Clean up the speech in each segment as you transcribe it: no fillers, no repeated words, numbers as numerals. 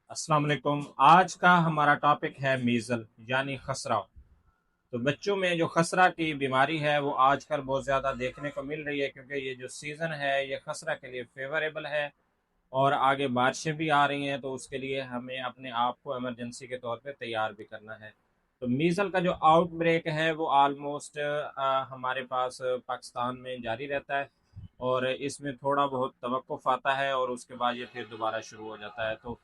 अस्सलाम वालेकुम। आज का हमारा टॉपिक है मीज़ल यानी खसरा। तो बच्चों में जो खसरा की बीमारी है वो आजकल बहुत ज़्यादा देखने को मिल रही है, क्योंकि ये जो सीज़न है ये खसरा के लिए फेवरेबल है और आगे बारिशें भी आ रही हैं, तो उसके लिए हमें अपने आप को इमरजेंसी के तौर पे तैयार भी करना है। तो मीज़ल का जो आउटब्रेक है वो आलमोस्ट हमारे पास पाकिस्तान में जारी रहता है, और इसमें थोड़ा बहुत तवक्कुफ आता है और उसके बाद ये फिर दोबारा शुरू हो जाता है। तो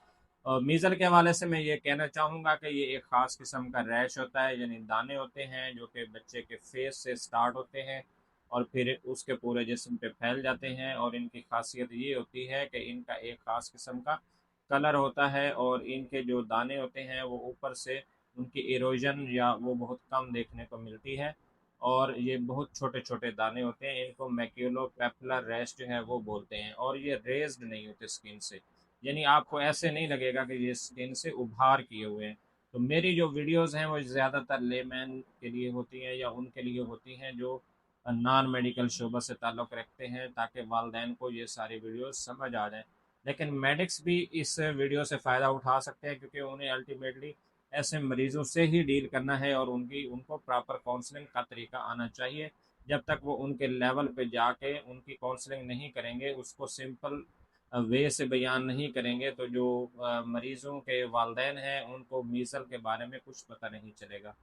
मीज़ल के हवाले से मैं ये कहना चाहूँगा कि ये एक ख़ास किस्म का रैश होता है, यानी दाने होते हैं जो कि बच्चे के फेस से स्टार्ट होते हैं और फिर उसके पूरे जिस्म पे फैल जाते हैं। और इनकी खासियत ये होती है कि इनका एक ख़ास किस्म का कलर होता है, और इनके जो दाने होते हैं वो ऊपर से उनकी इरोजन या वो बहुत कम देखने को मिलती है, और ये बहुत छोटे छोटे दाने होते हैं। इनको मैक्यूलोपेपुलर रैश जो है वो बोलते हैं, और ये रेज्ड नहीं होते स्किन से, यानी आपको ऐसे नहीं लगेगा कि ये स्किन से उभार किए हुए हैं। तो मेरी जो वीडियोस हैं वो ज़्यादातर लेमैन के लिए होती हैं या उनके लिए होती हैं जो नॉन मेडिकल शोबा से ताल्लुक़ रखते हैं, ताकि वालदैन को ये सारी वीडियोस समझ आ जाएं। लेकिन मेडिक्स भी इस वीडियो से फ़ायदा उठा सकते हैं, क्योंकि उन्हें अल्टीमेटली ऐसे मरीज़ों से ही डील करना है और उनको प्रॉपर काउंसलिंग का तरीका आना चाहिए। जब तक वो उनके लेवल पे जाके उनकी काउंसलिंग नहीं करेंगे, उसको सिंपल वे से बयान नहीं करेंगे, तो जो मरीज़ों के वालदैन हैं उनको मीज़ल के बारे में कुछ पता नहीं चलेगा।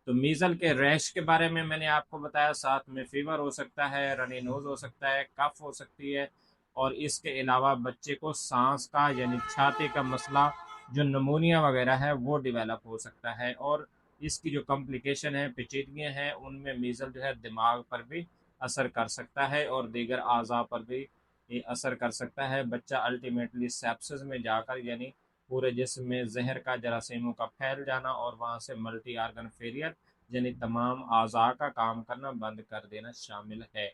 तो मीज़ल के रैश के बारे में मैंने आपको बताया, साथ में फ़ीवर हो सकता है, रनी नोज़ हो सकता है, कफ़ हो सकती है, और इसके अलावा बच्चे को सांस का यानी छाती का मसला जो नमूनिया वगैरह है वो डेवलप हो सकता है। और इसकी जो कॉम्प्लिकेशन है, पेचीदगियाँ हैं, उनमें मीज़ल जो है दिमाग पर भी असर कर सकता है और दीगर अज़ा पर भी ये असर कर सकता है। बच्चा अल्टीमेटली सेप्सिस में जाकर यानी पूरे जिस्म में जहर का जरासीमों का फैल जाना और वहाँ से मल्टी आर्गन फेलियर यानी तमाम अज़ा का काम करना बंद कर देना शामिल है।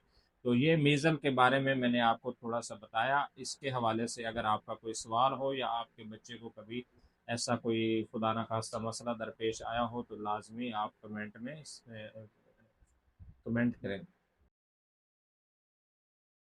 तो ये मीज़ल के बारे में मैंने आपको थोड़ा सा बताया। इसके हवाले से अगर आपका कोई सवाल हो या आपके बच्चे को कभी ऐसा कोई खुदा न खास्ता मसला दरपेश आया हो, तो लाजमी आप कमेंट में कमेंट करें।